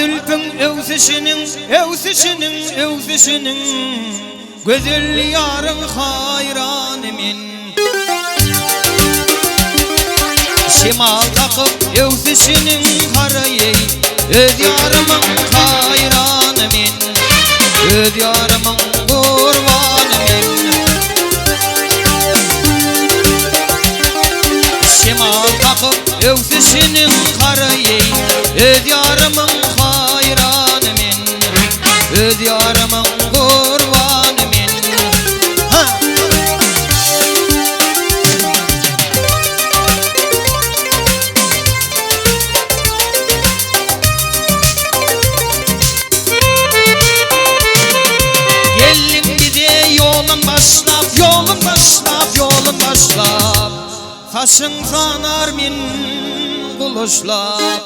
zülfün evsişinin Güzel yarın hayranımın Şimal takıp evsişinin karayı Öz yarımın hayranımın Öz yarımın kurbanımın Şimal takıp evsişinin karayı Öz yarımın hayranımın Öz yarımın kurbanımın Yolun başlap Taşın sanar min buluşlap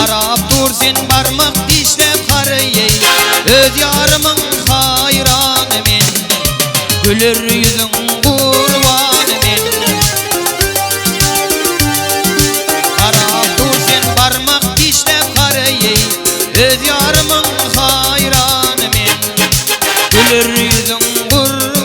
Arap dur sen barmak dişlep karıyı Öz yarımın hayranımın Gülür yüzün kurbanımın Arap dur sen barmak dişlep karıyı Öz yarımın hayranımın Gülür yüzün kurbanımın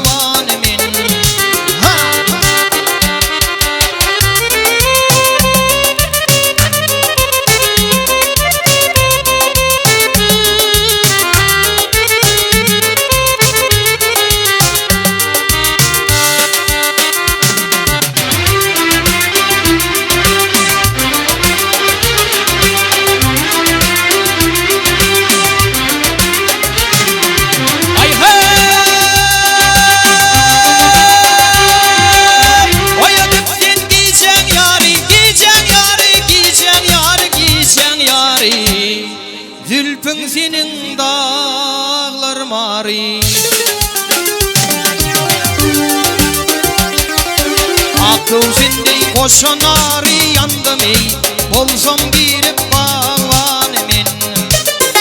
Zülfün senin dağlar mari Akıl sende koşan ari yandım ey Bolsam girip bağlanımın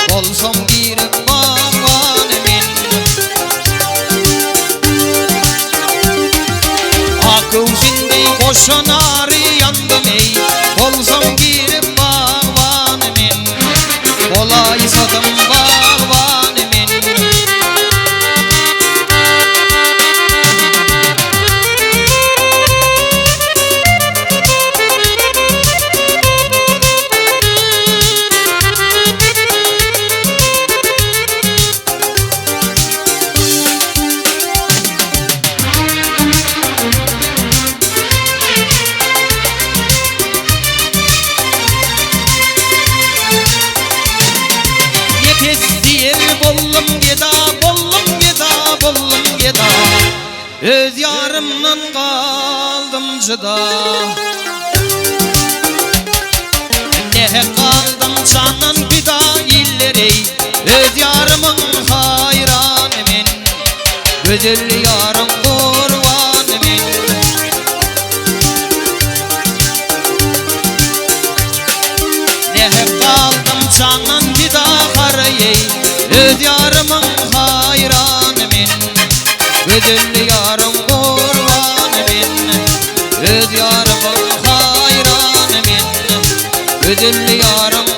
Bolsam girip bağlanımın Akıl sende koşan ari yandım ey Bolsam girip bağlanımın Olay satım bağvanımın Bollum geda Öz yarımdan kaldım cıda Ne kaldım canan fida illeri Öz yarımın hayranımın Güzel yarım kurbanımın Ne kaldım canan fida karayı Öz yarımın hayranımın Güzel yarım kurbanımın Öz yarımın hayranımın Güzel yarım